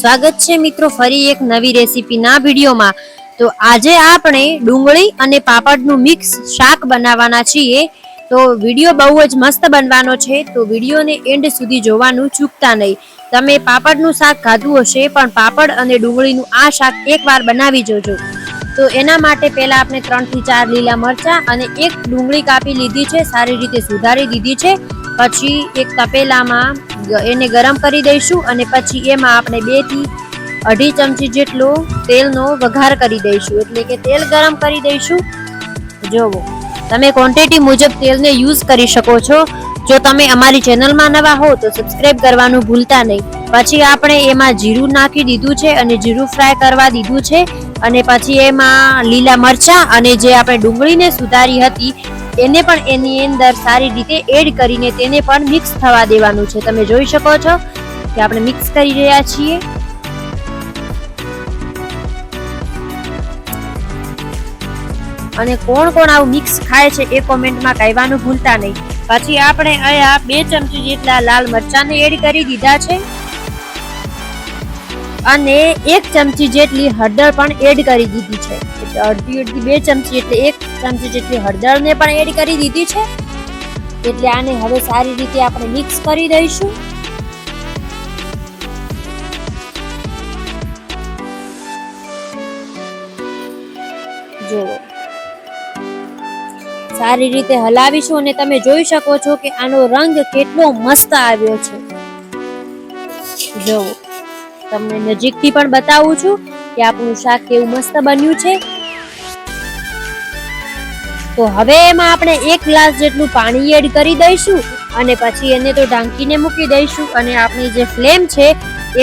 સ્વાગત છે મિત્રો ફરી એક નવી રેસીપીના વિડીયોમાં। તો આજે આપણે ડુંગળી અને પાપડનું મિક્સ શાક બનાવવાના છીએ। તો વિડીયો બહુ જ મસ્ત બનવાનો છે, તો વિડીયોને એન્ડ સુધી જોવાનું ચૂકતા નહીં। તમે પાપડનું શાક ખાધું હશે, પણ પાપડ અને ડુંગળીનું આ શાક એકવાર બનાવી જોજો। તો એના માટે પહેલા આપણે 3 થી 4 લીલા મરચાં અને એક ડુંગળી કાપી લીધી છે, સારી રીતે સુધારી દીધી છે। પછી એક તપેલામાં એને ગરમ કરી દઈશું અને પછી એમાં આપણે 2 થી 2.5 ચમચી જેટલો તેલનો વઘાર કરી દઈશું, એટલે કે તેલ ગરમ કરી દઈશું। જોવો તમે ક્વોન્ટિટી મુજબ તેલને યુઝ કરી શકો છો। જો તમે અમારી ચેનલમાં નવા હો તો સબસ્ક્રાઇબ કરવાનું ભૂલતા નહીં। પછી આપણે એમાં જીરું નાખી દીધું છે અને જીરું ફ્રાય કરવા દીધું છે, અને પછી એમાં લીલા મરચાં અને જે આપણે ડુંગળીને સુધારી હતી એને પણ એની અંદર સારી રીતે એડ કરીને તેને પણ મિક્સ થવા દેવાનું છે। તમે જોઈ શકો છો કે આપણે મિક્સ કરી રહ્યા છીએ। અને કોણ કોણ આવું મિક્સ ખાય છે એ કોમેન્ટમાં કહેવાનું ભૂલતા નહીં। પછી આપણે અહીંયા 2 ચમચી જેટલા લાલ મરચાંને એડ કરી દીધા છે અને 1 ચમચી જેટલી હળદર પણ એડ કરી દીધી છે, એટલે અડધી 2 ચમચી એટલે 1 ચમચી જેટલી હળદરને પણ એડ કરી દીધી છે। એટલે આને હવે સારી રીતે આપણે મિક્સ કરી દઈશું। જો સારી રીતે હલાવીશું અને તમે જોઈ શકો છો કે આનો રંગ કેટલો મસ્ત આવ્યો છે। જો તમને નજીકથી પણ બતાવું છું કે આપણું શાક કેવું મસ્ત બન્યું છે। તો હવે એમાં આપણે 1 ગ્લાસ જેટલું પાણી એડ કરી દઈશું અને પછી એને તો ઢાંકીને મૂકી દઈશું, અને આપણી જે ફ્લેમ છે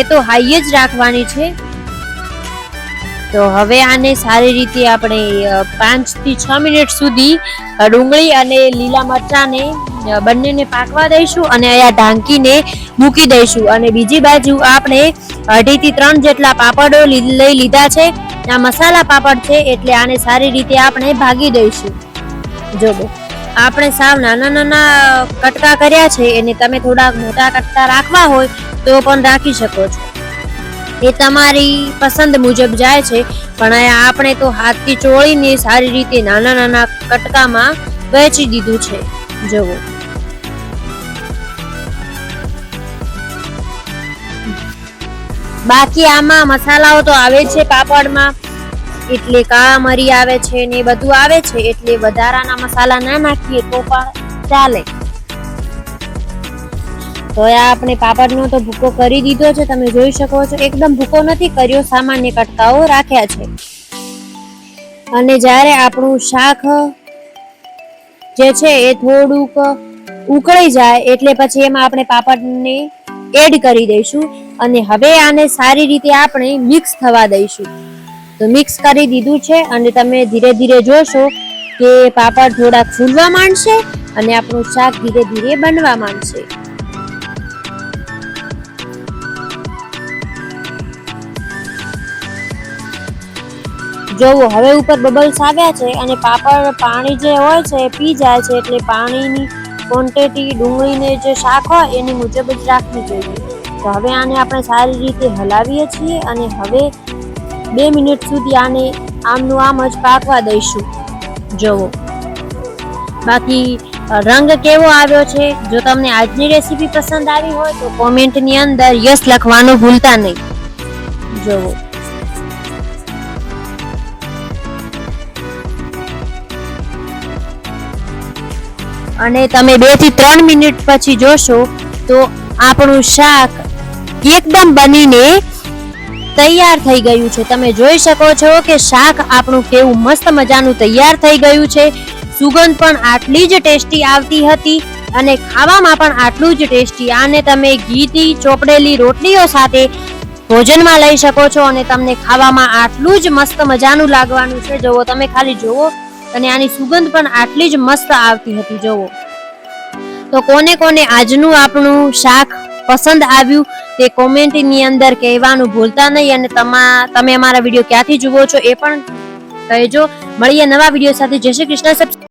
એ તો હાઈ જ રાખવાની છે। તો હવે આને સારી રીતે આપણે 5 થી 6 મિનિટ સુધી ડુંગળી અને લીલા મરચાંને બંનેને પાકવા દઈશું અને અહીંયા ઢાંકીને મૂકી દઈશું। અને બીજી બાજુ આપણે 2.5 થી 3 જેટલા પાપડો લઈ લીધા છે। આ મસાલા પાપડ છે, એટલે આને સારી રીતે આપણે ભાગી દઈશું। જો આપણે સાવ નાના નાના કટકા કર્યા છે, એને તમે થોડા મોટા કટકા રાખવા હોય તો પણ રાખી શકો છો, એ તમારી પસંદ મુજબ જાય છે। પણ અહીંયા આપણે તો હાથથી ચોળીને સારી રીતે નાના નાના કટકામાં વહેંચી દીધું છે। જુઓ બાકી આમાં મસાલાઓ તો આવે છે પાપડમાં, એટલે કાળા મરી આવે છે ને બધું આવે છે, એટલે વધારાના મસાલા ના નાખીએ તો પણ ચાલે। તો આપણે પાપડનો તો ભૂકો કરી દીધો છે, તમે જોઈ શકો છો એકદમ ભૂકો નથી કર્યો, સામાન્ય કટકાઓ રાખ્યા છે। અને જ્યારે આપણું શાક જે છે એ થોડુંક ઉકળી જાય એટલે પછી એમાં આપણે પાપડને એડ કરી દઈશું અને હવે આને સારી રીતે આપણે મિક્સ થવા દઈશું। તો મિક્સ કરી દીધું છે અને તમે ધીરે ધીરે જોશો કે પાપડ થોડાક ફૂલવા માંડશે અને આપણું શાક ધીરે ધીરે બનવા માંડશે। જોવો હવે ઉપર બબલ્સ આવ્યા છે અને પાપડ પાણી જે હોય છે એ પી જાય છે, એટલે પાણીની ક્વોન્ટિટી ડુંગળીને જે શાક હોય એની મુજબ જ રાખવી જોઈએ। તો હવે આને આપણે સારી રીતે હલાવીએ છીએ અને હવે 2 મિનિટ સુધી આને આમનું આમ જ પાકવા દઈશું। જોવો બાકી રંગ કેવો આવ્યો છે। જો તમને આજની રેસીપી પસંદ આવી હોય તો કોમેન્ટની અંદર યસ લખવાનું ભૂલતા નહીં। જોવો અને તમે 2 થી 3 મિનિટ પછી જોશો તો આપણું શાક એકદમ બનીને તૈયાર થઈ ગયું છે। તમે જોઈ શકો છો કે શાક આપણું કેવું મસ્ત મજાનું તૈયાર થઈ ગયું છે। સુગંધ પણ આટલી જ ટેસ્ટી આવતી હતી અને ખાવામાં પણ આટલું જ ટેસ્ટી। આને તમે ઘીથી ચોપડેલી રોટલીઓ સાથે ભોજનમાં લઈ શકો છો અને તમને ખાવામાં આટલું જ મસ્ત મજાનું લાગવાનું છે। જોવો તમે ખાલી જોવો, અને આની સુગંધ પણ આટલી જ મસ્ત આવતી હતી। જોવો તો કોને કોને આજનું આપણું શાક પસંદ આવ્યું તે કોમેન્ટની અંદર કહેવાનું ભૂલતા નહીં, અને તમે અમારા વિડીયો ક્યાંથી જુઓ છો એ પણ કહેજો। મળીએ નવા વિડીયો સાથે। જય શ્રી કૃષ્ણ।